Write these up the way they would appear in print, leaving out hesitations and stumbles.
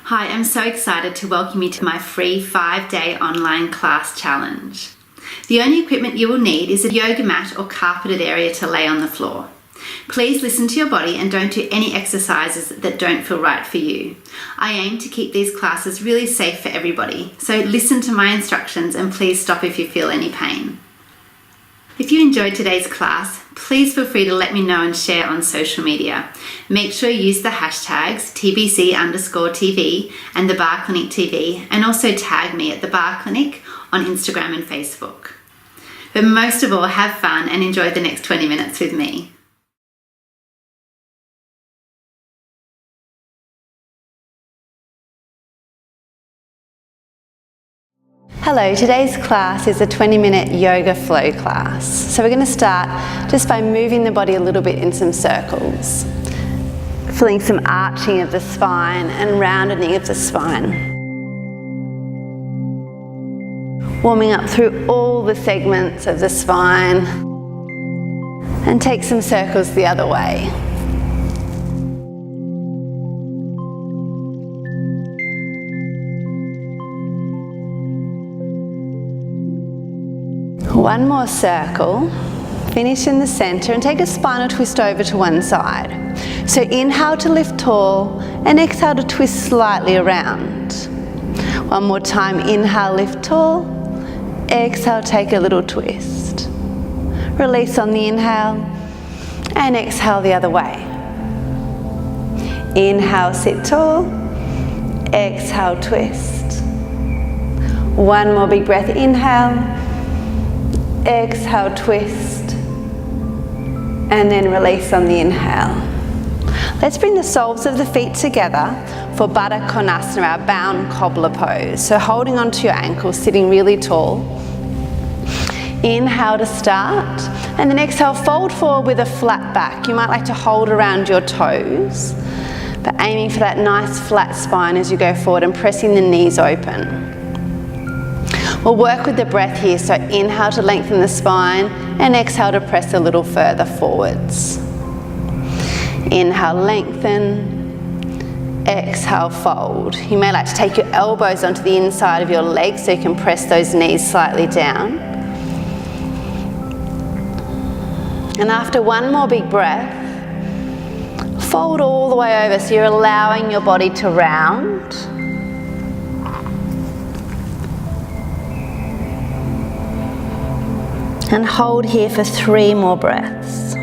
Hi, I'm so excited to welcome you to my free 5-day online class challenge. The only equipment you will need is a yoga mat or carpeted area to lay on the floor. Please listen to your body and don't do any exercises that don't feel right for you. I aim to keep these classes really safe for everybody, so listen to my instructions and please stop if you feel any pain. If you enjoyed today's class, please feel free to let me know and share on social media. Make sure you use the hashtags TBC_TV and the Bar Clinic TV, and also tag me at the Bar Clinic on Instagram and Facebook. But most of all, have fun and enjoy the next 20 minutes with me. Hello, today's class is a 20-minute yoga flow class. So we're going to start just by moving the body a little bit in some circles. Feeling some arching of the spine and rounding of the spine. Warming up through all the segments of the spine. And take some circles the other way. One more circle, finish in the center and take a spinal twist over to one side. So inhale to lift tall and exhale to twist slightly around. One more time, inhale, lift tall, exhale, take a little twist. Release on the inhale and exhale the other way. Inhale, sit tall, exhale, twist. One more big breath, inhale. Exhale, twist, and then release on the inhale. Let's bring the soles of the feet together for Baddha Konasana, our bound cobbler pose. So holding onto your ankles, sitting really tall. Inhale to start, and then exhale, fold forward with a flat back. You might like to hold around your toes, but aiming for that nice flat spine as you go forward and pressing the knees open. We'll work with the breath here, so inhale to lengthen the spine and exhale to press a little further forwards. Inhale, lengthen, exhale, fold. You may like to take your elbows onto the inside of your legs so you can press those knees slightly down. And after one more big breath, fold all the way over so you're allowing your body to round. And hold here for 3 more breaths.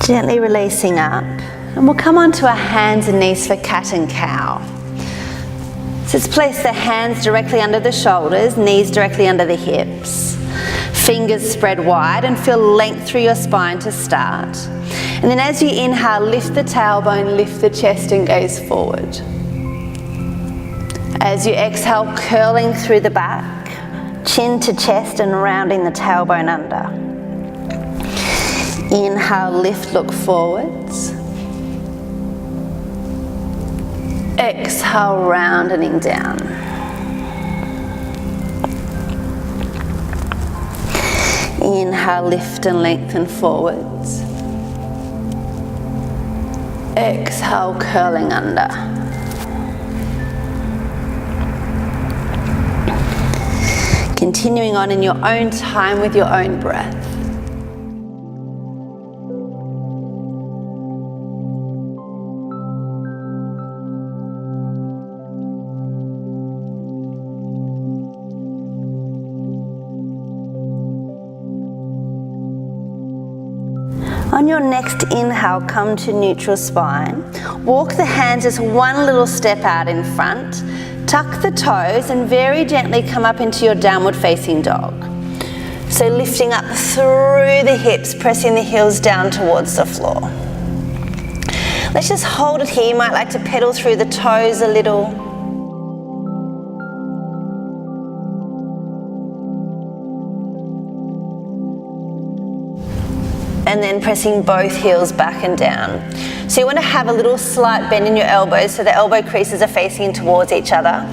Gently releasing up, and we'll come onto our hands and knees for cat and cow. So let's place the hands directly under the shoulders, knees directly under the hips. Fingers spread wide and feel length through your spine to start. And then as you inhale, lift the tailbone, lift the chest and gaze forward. As you exhale, curling through the back, chin to chest and rounding the tailbone under. Inhale, lift, look forwards. Exhale, rounding down. Inhale, lift and lengthen forwards. Exhale, curling under. Continuing on in your own time with your own breath. On your next inhale, come to neutral spine. Walk the hands just one little step out in front. Tuck the toes and very gently come up into your downward facing dog. So lifting up through the hips, pressing the heels down towards the floor. Let's just hold it here. You might like to pedal through the toes a little. and then pressing both heels back and down. So you want to have a little slight bend in your elbows so the elbow creases are facing towards each other.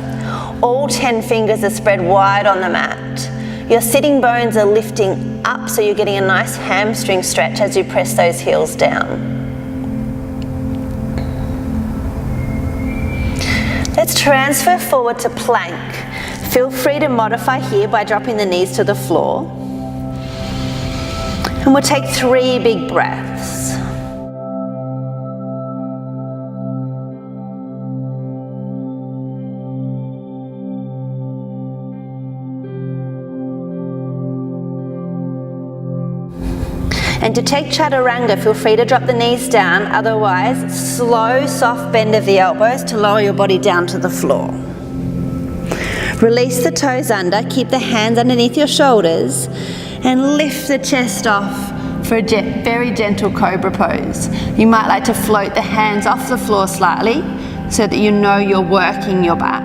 All 10 fingers are spread wide on the mat. Your sitting bones are lifting up, so you're getting a nice hamstring stretch as you press those heels down. Let's transfer forward to plank. Feel free to modify here by dropping the knees to the floor. And we'll take 3 big breaths. And to take chaturanga, feel free to drop the knees down. Otherwise, slow, soft bend of the elbows to lower your body down to the floor. Release the toes under, keep the hands underneath your shoulders, and lift the chest off for a very gentle cobra pose. You might like to float the hands off the floor slightly so that you know you're working your back.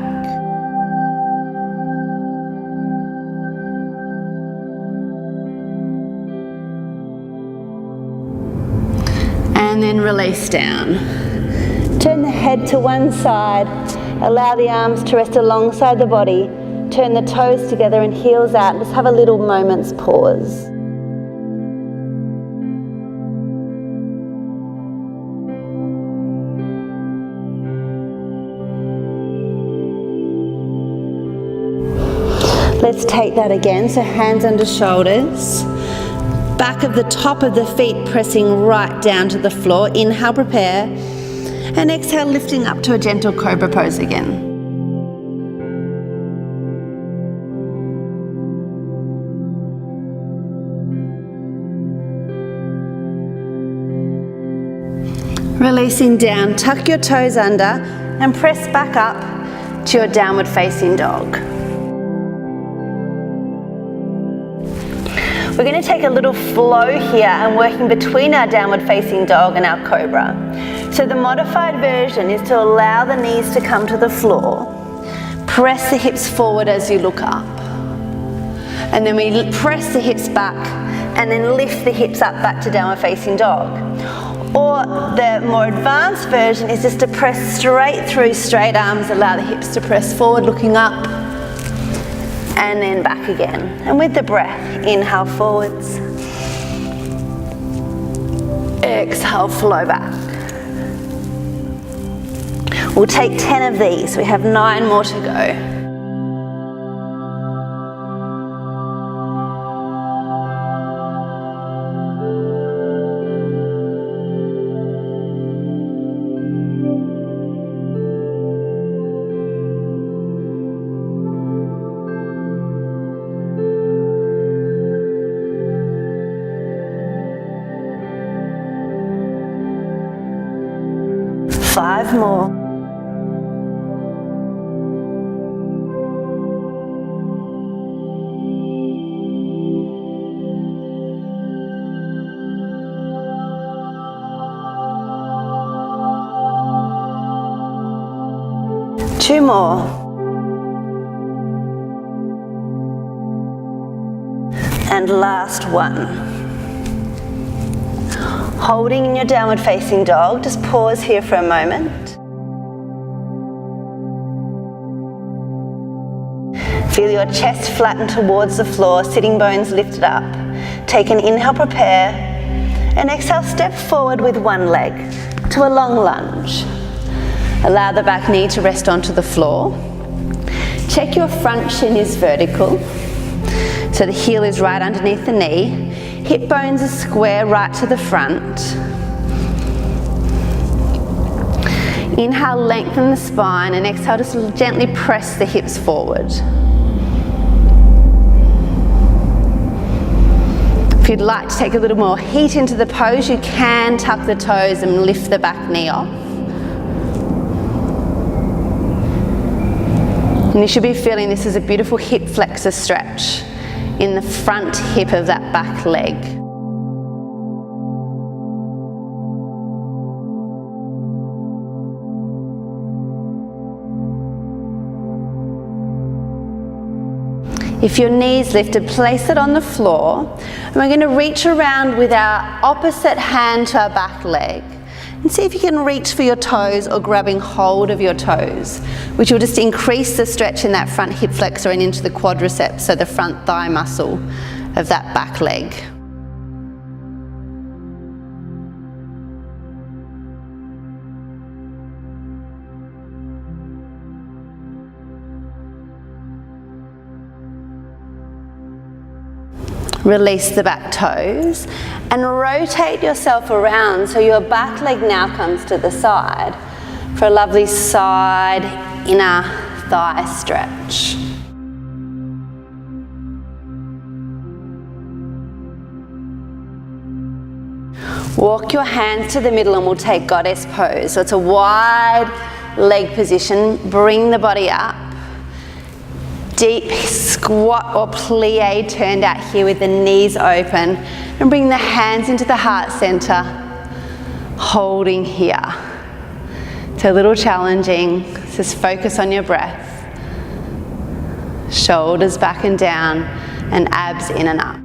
And then release down. Turn the head to one side, allow the arms to rest alongside the body, turn the toes together and heels out, just have a little moment's pause. Let's take that again, so hands under shoulders. Back of the top of the feet pressing right down to the floor. Inhale, prepare. And exhale, lifting up to a gentle cobra pose again. Releasing down, tuck your toes under and press back up to your downward facing dog. We're going to take a little flow here and working between our downward facing dog and our cobra. So the modified version is to allow the knees to come to the floor, press the hips forward as you look up, and then we press the hips back and then lift the hips up back to downward facing dog. Or the more advanced version is just to press straight through, straight arms, allow the hips to press forward looking up, and then back again. And with the breath, inhale forwards, exhale, flow back. We'll take 10 of these. We have 9 more to go. Five more. Two more. And last one. Holding in your downward facing dog, just pause here for a moment. Feel your chest flatten towards the floor, sitting bones lifted up. Take an inhale, prepare, and exhale, step forward with one leg to a long lunge. Allow the back knee to rest onto the floor. Check your front shin is vertical, so the heel is right underneath the knee. Hip bones are square right to the front. Inhale, lengthen the spine, and exhale, just gently press the hips forward. If you'd like to take a little more heat into the pose, you can tuck the toes and lift the back knee off. And you should be feeling this is a beautiful hip flexor stretch in the front hip of that back leg. If your knee's lifted, place it on the floor. And we're going to reach around with our opposite hand to our back leg. And see if you can reach for your toes or grabbing hold of your toes, which will just increase the stretch in that front hip flexor and into the quadriceps, so the front thigh muscle of that back leg. Release the back toes and rotate yourself around so your back leg now comes to the side for a lovely side inner thigh stretch. Walk your hands to the middle and we'll take goddess pose. So it's a wide leg position. Bring the body up. Deep squat or plie turned out here with the knees open, and bring the hands into the heart center, holding here. It's a little challenging, just focus on your breath. Shoulders back and down and abs in and up.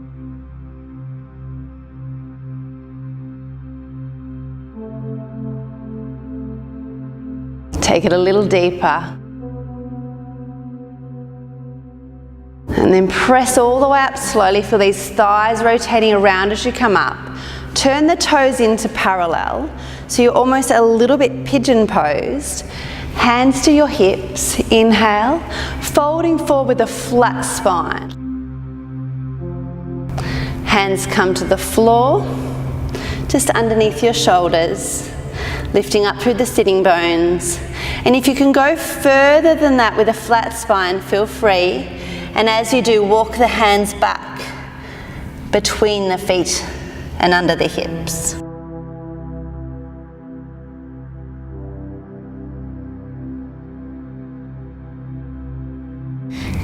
Take it a little deeper. And then press all the way up slowly. Feel these thighs rotating around as you come up. Turn the toes into parallel, so you're almost a little bit pigeon posed. Hands to your hips, inhale, folding forward with a flat spine. Hands come to the floor, just underneath your shoulders, lifting up through the sitting bones. And if you can go further than that with a flat spine, feel free. And as you do, walk the hands back between the feet and under the hips.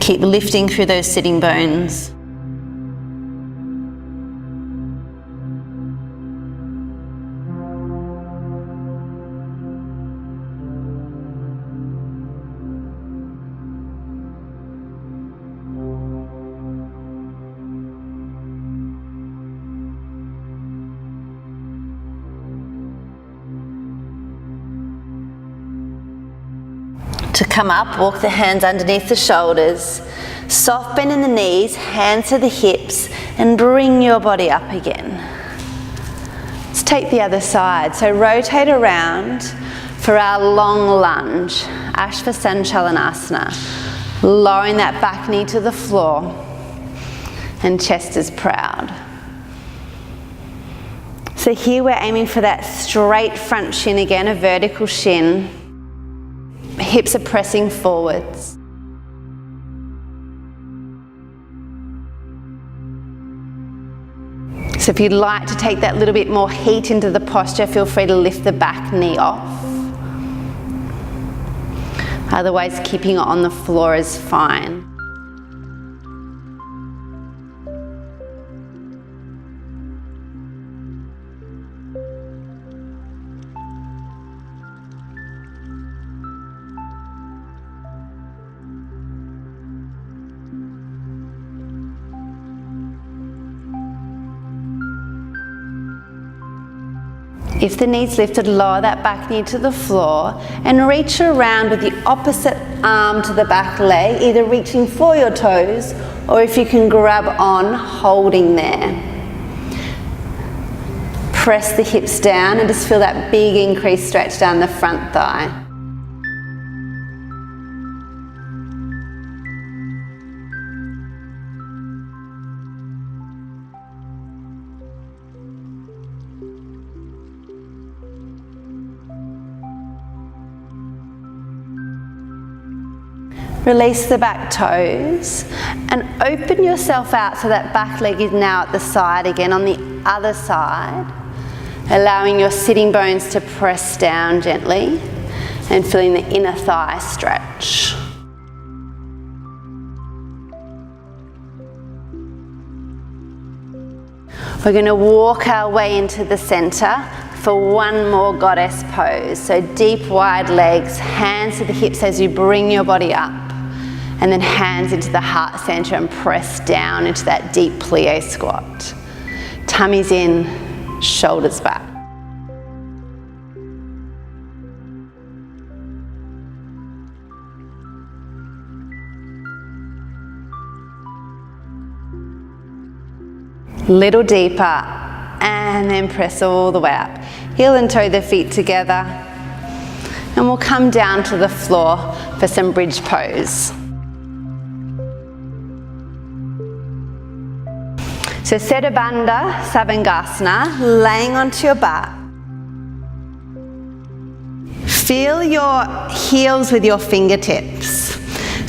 Keep lifting through those sitting bones. To come up, walk the hands underneath the shoulders, soft bend in the knees, hands to the hips, and bring your body up again. Let's take the other side. So rotate around for our long lunge, Ashvasanchalanasana, lowering that back knee to the floor, and chest is proud. So here we're aiming for that straight front shin again, a vertical shin. Hips are pressing forwards. So if you'd like to take that little bit more heat into the posture, feel free to lift the back knee off. Otherwise, keeping it on the floor is fine. If the knee's lifted, lower that back knee to the floor and reach around with the opposite arm to the back leg, either reaching for your toes or if you can grab on, holding there. Press the hips down and just feel that big increased stretch down the front thigh. Release the back toes and open yourself out so that back leg is now at the side again on the other side, allowing your sitting bones to press down gently and feeling the inner thigh stretch. We're going to walk our way into the center for one more goddess pose. So deep wide legs, hands to the hips as you bring your body up. And then hands into the heart center and press down into that deep plie squat. Tummy's in, shoulders back. Little deeper, and then press all the way up. Heel and toe the feet together, and we'll come down to the floor for some bridge pose. So Sedabandha Savangasana, laying onto your back. Feel your heels with your fingertips,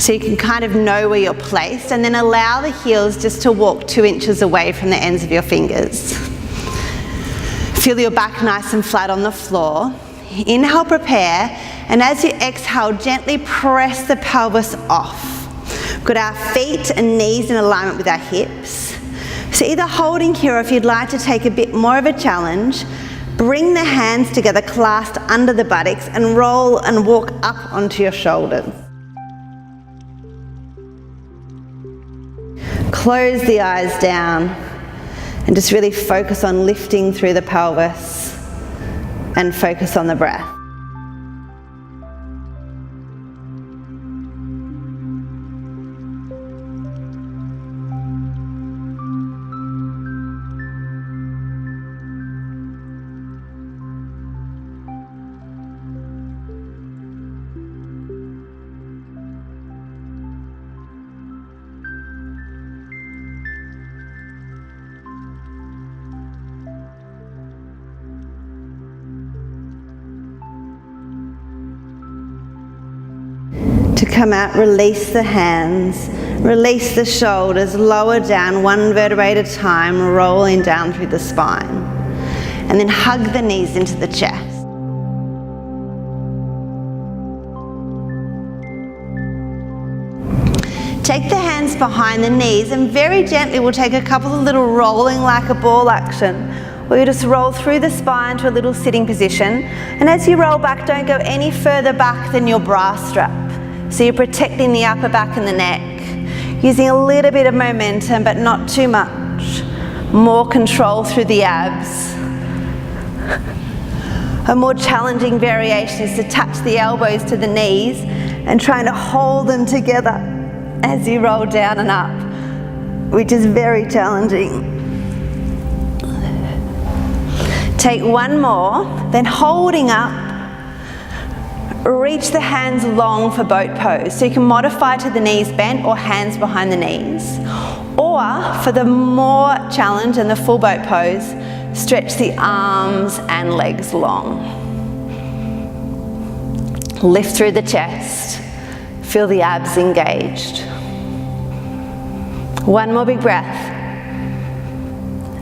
so you can kind of know where you're placed, and then allow the heels just to walk 2 inches away from the ends of your fingers. Feel your back nice and flat on the floor. Inhale, prepare, and as you exhale, gently press the pelvis off. We've got our feet and knees in alignment with our hips. So either holding here, or if you'd like to take a bit more of a challenge, bring the hands together, clasped under the buttocks, and roll and walk up onto your shoulders. Close the eyes down and just really focus on lifting through the pelvis and focus on the breath. To come out, release the hands, release the shoulders, lower down 1 vertebrae at a time, rolling down through the spine. And then hug the knees into the chest. Take the hands behind the knees, and very gently we'll take a couple of little rolling like a ball action, where you just roll through the spine to a little sitting position. And as you roll back, don't go any further back than your bra strap. So you're protecting the upper back and the neck, using a little bit of momentum, but not too much. More control through the abs. A more challenging variation is to touch the elbows to the knees and trying to hold them together as you roll down and up, which is very challenging. Take 1 more, then holding up, reach the hands long for boat pose. So you can modify to the knees bent or hands behind the knees. Or for the more challenge and the full boat pose, stretch the arms and legs long. Lift through the chest. Feel the abs engaged. 1 more big breath.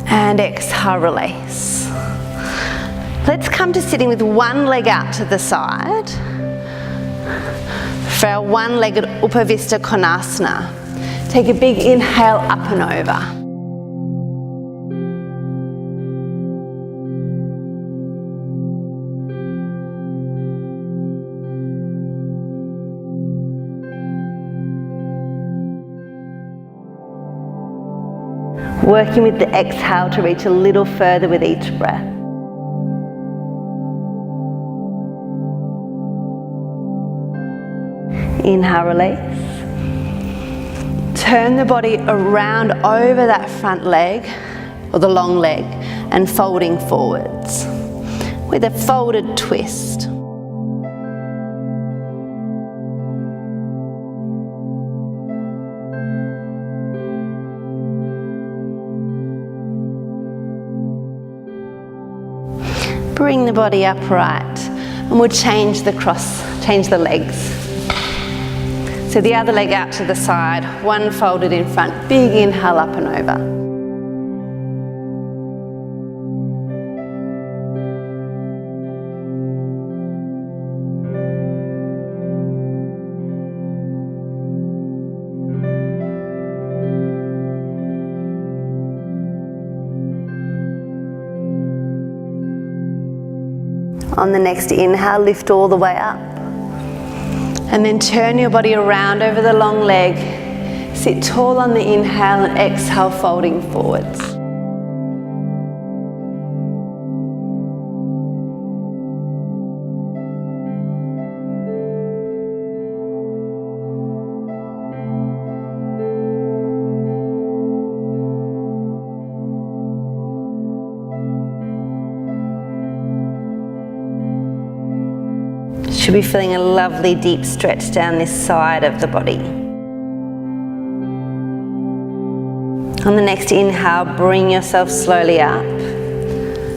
And exhale, release. Let's come to sitting with 1 leg out to the side for our 1-legged Upavista Konasana. Take a big inhale up and over. Working with the exhale to reach a little further with each breath. Inhale, release. Turn the body around over that front leg, or the long leg, and folding forwards with a folded twist. Bring the body upright, and we'll change the legs. So the other leg out to the side, 1 folded in front, big inhale up and over. On the next inhale, lift all the way up. And then turn your body around over the long leg. Sit tall on the inhale and exhale, folding forwards. Should be feeling a lovely deep stretch down this side of the body. On the next inhale, bring yourself slowly up.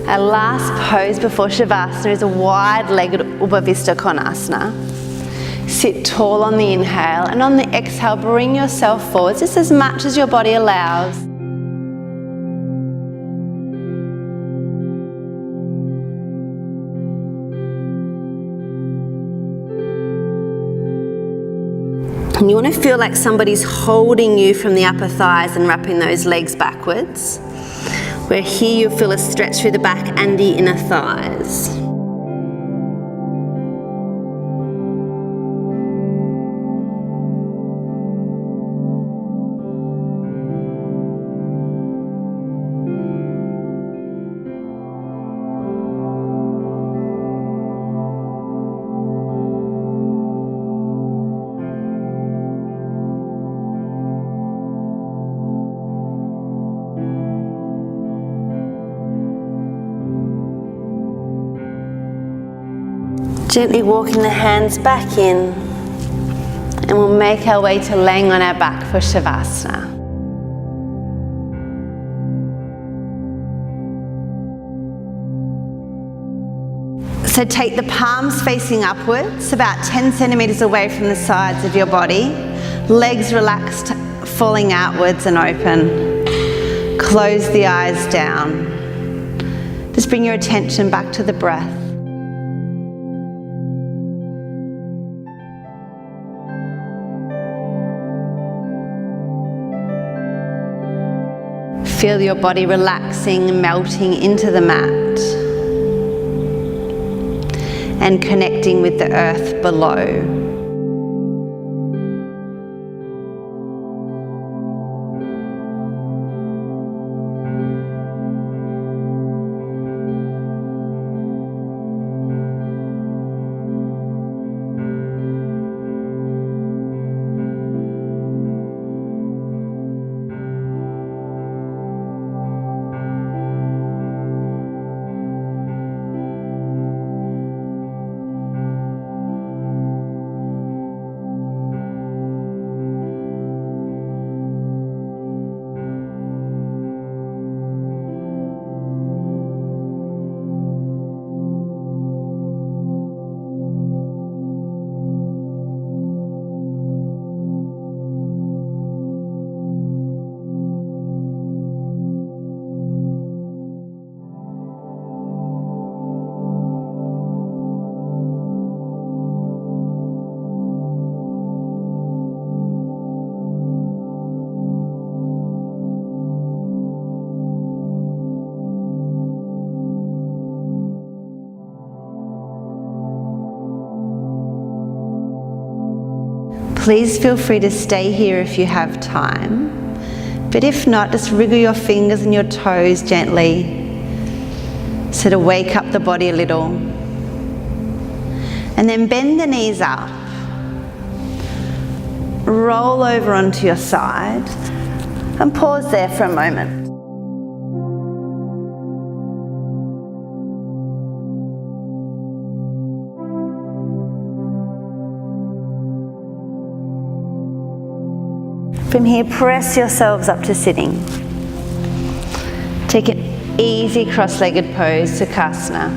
Our last pose before Shavasana is a wide-legged Upavista Konasana. Sit tall on the inhale, and on the exhale, bring yourself forwards just as much as your body allows. And you want to feel like somebody's holding you from the upper thighs and wrapping those legs backwards. Where here you'll feel a stretch through the back and the inner thighs. Gently walking the hands back in, and we'll make our way to laying on our back for Shavasana. So take the palms facing upwards, about 10 centimeters away from the sides of your body. Legs relaxed, falling outwards and open. Close the eyes down. Just bring your attention back to the breath. Feel your body relaxing, melting into the mat and connecting with the earth below. Please feel free to stay here if you have time, but if not, just wriggle your fingers and your toes gently so to wake up the body a little. And then bend the knees up, roll over onto your side and pause there for a moment. From here, press yourselves up to sitting. Take an easy cross-legged pose, Sukhasana.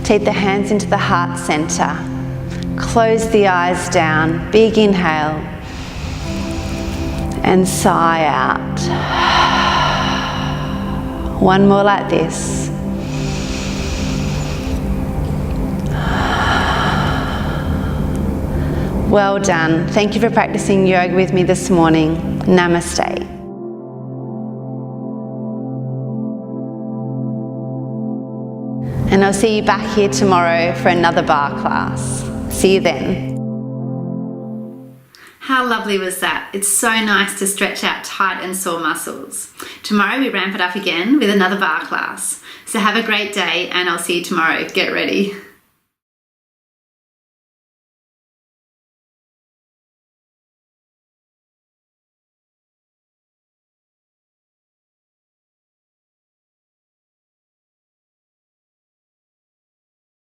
Take the hands into the heart center. Close the eyes down. Big inhale. And sigh out. One more like this. Well done. Thank you for practicing yoga with me this morning. Namaste. And I'll see you back here tomorrow for another bar class. See you then. How lovely was that? It's so nice to stretch out tight and sore muscles. Tomorrow we ramp it up again with another bar class. So have a great day and I'll see you tomorrow. Get ready.